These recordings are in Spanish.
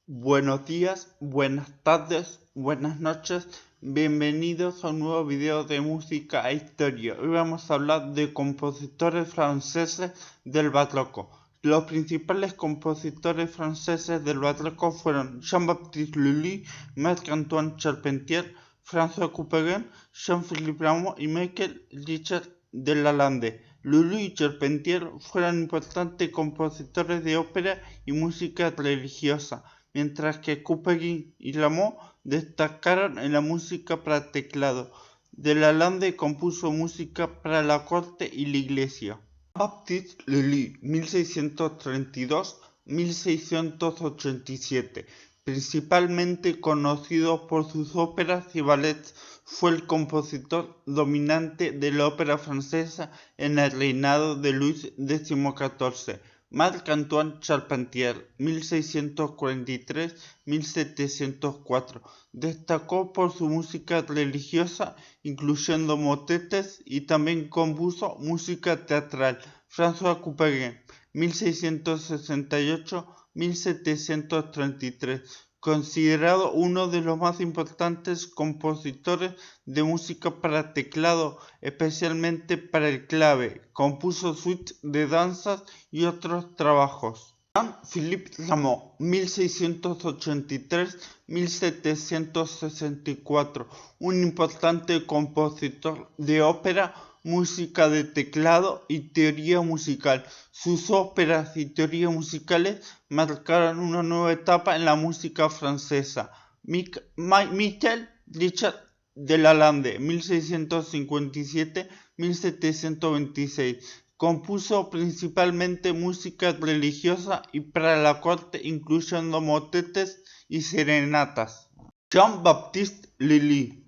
Buenos días, buenas tardes, buenas noches, bienvenidos a un nuevo video de música e historia. Hoy vamos a hablar de compositores franceses del barroco. Los principales compositores franceses del barroco fueron Jean-Baptiste Lully, Marc-Antoine Charpentier, François Couperin, Jean-Philippe Rameau y Michael Richard Delalande. Lully y Charpentier fueron importantes compositores de ópera y música religiosa, mientras que Couperin y Rameau destacaron en la música para teclado. Delalande compuso música para la corte y la iglesia. Baptiste Lully, 1632-1687, principalmente conocido por sus óperas y ballets, fue el compositor dominante de la ópera francesa en el reinado de Luis XIV. Marc-Antoine Charpentier, 1643-1704, destacó por su música religiosa, incluyendo motetes, y también compuso música teatral. François Couperin, 1668-1733, considerado uno de los más importantes compositores de música para teclado, especialmente para el clave. Compuso suites de danzas y otros trabajos. Jean-Philippe Rameau, 1683-1764, un importante compositor de ópera, música de teclado y teoría musical. Sus óperas y teorías musicales marcaron una nueva etapa en la música francesa. Michael Richard Delalande, 1657-1726, compuso principalmente música religiosa y para la corte, incluyendo motetes y serenatas. Jean-Baptiste Lully.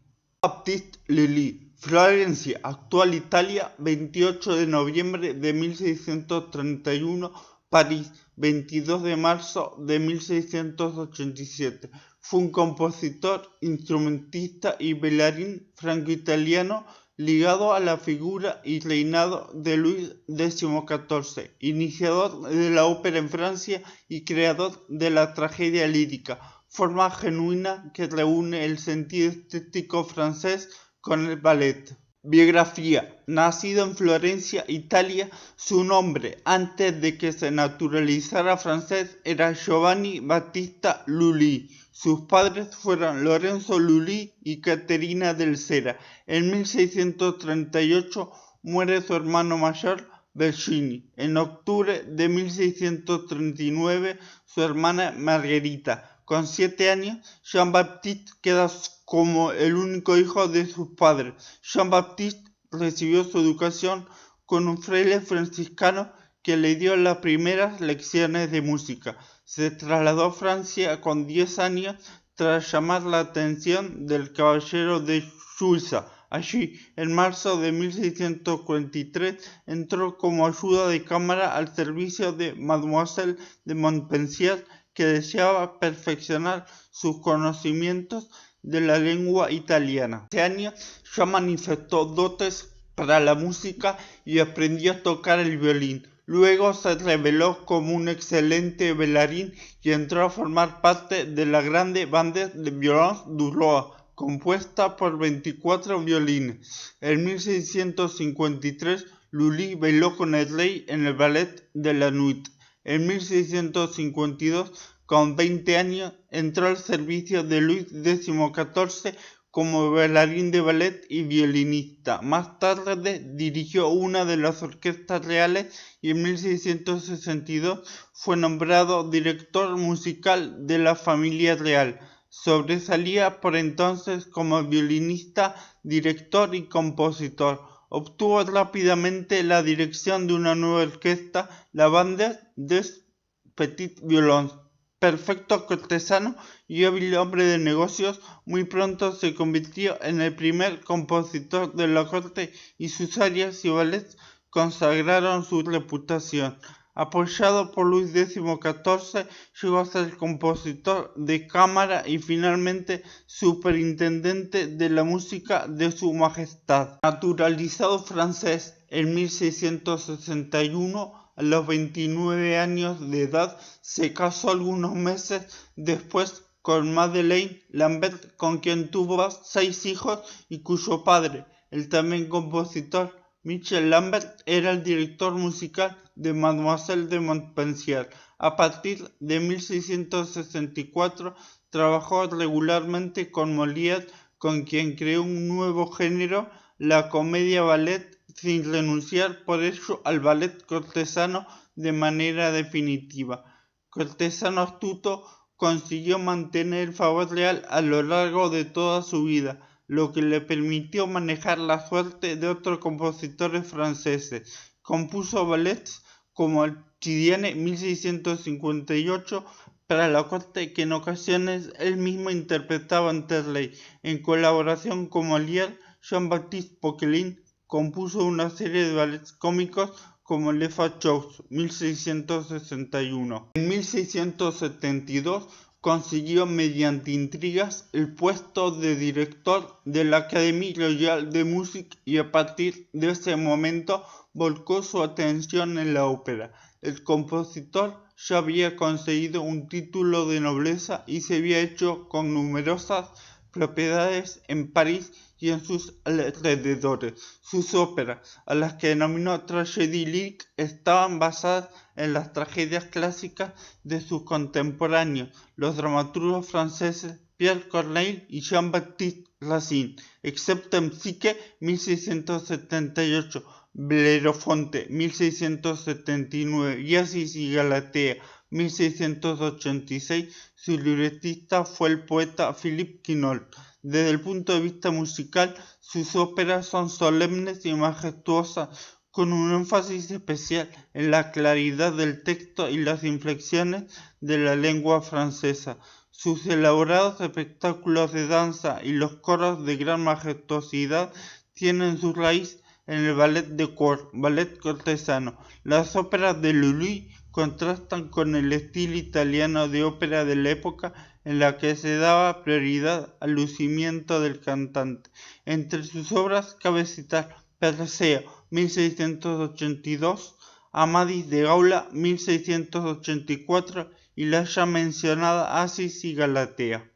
Florencia, actual Italia, 28 de noviembre de 1631, París, 22 de marzo de 1687. Fue un compositor, instrumentista y bailarín franco-italiano ligado a la figura y reinado de Luis XIV, iniciador de la ópera en Francia y creador de la tragedia lírica, forma genuina que reúne el sentido estético francés con el ballet. Biografía. Nacido en Florencia, Italia, su nombre, antes de que se naturalizara francés, era Giovanni Battista Lully. Sus padres fueron Lorenzo Lully y Caterina del Sera. En 1638 muere su hermano mayor, Virginie. En octubre de 1639, su hermana Margherita. Con 7 años, Jean-Baptiste queda como el único hijo de sus padres. Jean-Baptiste recibió su educación con un fraile franciscano que le dio las primeras lecciones de música. Se trasladó a Francia con 10 años tras llamar la atención del caballero de Suiza. Allí, en marzo de 1643, entró como ayuda de cámara al servicio de Mademoiselle de Montpensier, que deseaba perfeccionar sus conocimientos de la lengua italiana. Ese año ya manifestó dotes para la música y aprendió a tocar el violín. Luego se reveló como un excelente bailarín y entró a formar parte de la grande banda de Violons du Roi, compuesta por 24 violines. En 1653, Lully bailó con el rey en el ballet de la Nuit. En 1652, con 20 años, entró al servicio de Luis XIV como bailarín de ballet y violinista. Más tarde dirigió una de las orquestas reales y en 1662 fue nombrado director musical de la familia real. Sobresalía por entonces como violinista, director y compositor. Obtuvo rápidamente la dirección de una nueva orquesta, la Bande des Petits Violons. Perfecto cortesano y hábil hombre de negocios, muy pronto se convirtió en el primer compositor de la corte y sus arias y ballets consagraron su reputación. Apoyado por Luis XIV, llegó a ser compositor de cámara y finalmente superintendente de la música de su majestad. Naturalizado francés en 1661, A los 29 años de edad se casó algunos meses después con Madeleine Lambert, con quien tuvo 6 hijos y cuyo padre, el también compositor Michel Lambert, era el director musical de Mademoiselle de Montpensier. A partir de 1664 trabajó regularmente con Molière, con quien creó un nuevo género, la comedia-ballet, sin renunciar por ello al ballet cortesano de manera definitiva. Cortesano astuto, consiguió mantener el favor real a lo largo de toda su vida, lo que le permitió manejar la suerte de otros compositores franceses. Compuso ballets como el Chiliane 1658 para la corte, que en ocasiones él mismo interpretaba ante el rey. En colaboración con Molière, Jean-Baptiste Poquelin compuso una serie de ballets cómicos como Les Fachos 1661. En 1672 consiguió mediante intrigas el puesto de director de la Académie Royale de Musique y a partir de ese momento volcó su atención en la ópera. El compositor ya había conseguido un título de nobleza y se había hecho con numerosas propiedades en París y en sus alrededores. Sus óperas, a las que denominó tragédie lyrique, estaban basadas en las tragedias clásicas de sus contemporáneos, los dramaturgos franceses Pierre Corneille y Jean-Baptiste Racine, excepto en Psyche 1678, Bellerofonte 1679 y Acis y Galatea 1686, su libretista fue el poeta Philippe Quinault. Desde el punto de vista musical, sus óperas son solemnes y majestuosas, con un énfasis especial en la claridad del texto y las inflexiones de la lengua francesa. Sus elaborados espectáculos de danza y los coros de gran majestuosidad tienen su raíz en el ballet de corps, ballet cortesano. Las óperas de Lully contrastan con el estilo italiano de ópera de la época, en la que se daba prioridad al lucimiento del cantante. Entre sus obras cabe citar Perseo 1682, Amadis de Gaula 1684 y la ya mencionada Acis y Galatea.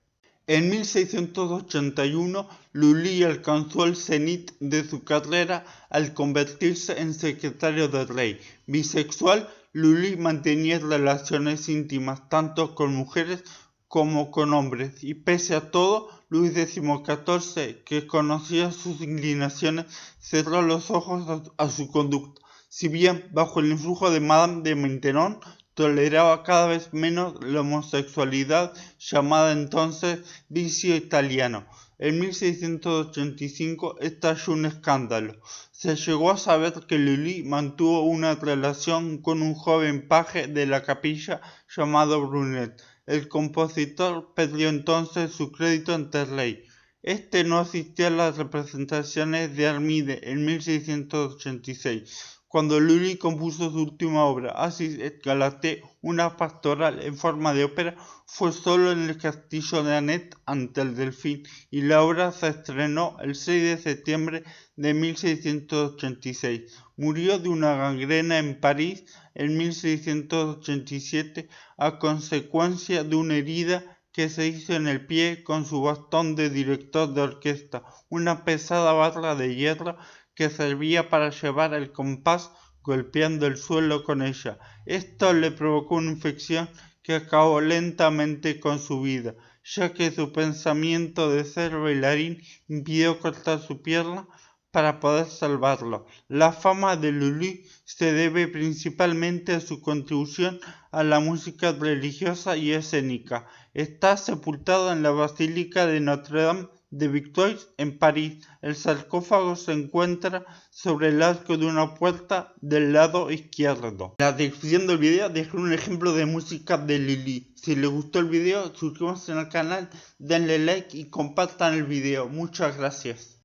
En 1681, Lully alcanzó el cenit de su carrera al convertirse en secretario del rey. Bisexual, Lully mantenía relaciones íntimas tanto con mujeres como con hombres, y pese a todo, Luis XIV, que conocía sus inclinaciones, cerró los ojos a su conducta. Si bien, bajo el influjo de Madame de Maintenon, toleraba cada vez menos la homosexualidad, llamada entonces vicio italiano. En 1685 estalló un escándalo. Se llegó a saber que Lully mantuvo una relación con un joven paje de la capilla llamado Brunet. El compositor perdió entonces su crédito ante el rey. Este no asistió a las representaciones de Armide en 1686. Cuando Lully compuso su última obra, Acis et Galatea, una pastoral en forma de ópera, fue solo en el castillo de Anet ante el Delfín, y la obra se estrenó el 6 de septiembre de 1686. Murió de una gangrena en París en 1687 a consecuencia de una herida que se hizo en el pie con su bastón de director de orquesta, una pesada barra de hierro que servía para llevar el compás golpeando el suelo con ella. Esto le provocó una infección que acabó lentamente con su vida, ya que su pensamiento de ser bailarín impidió cortar su pierna para poder salvarlo. La fama de Lully se debe principalmente a su contribución a la música religiosa y escénica. Está sepultado en la Basílica de Notre-Dame de Victoire en París. El sarcófago se encuentra sobre el arco de una puerta del lado izquierdo. En la descripción del video dejé un ejemplo de música de Lully. Si les gustó el video, suscríbanse al canal, denle like y compartan el video. Muchas gracias.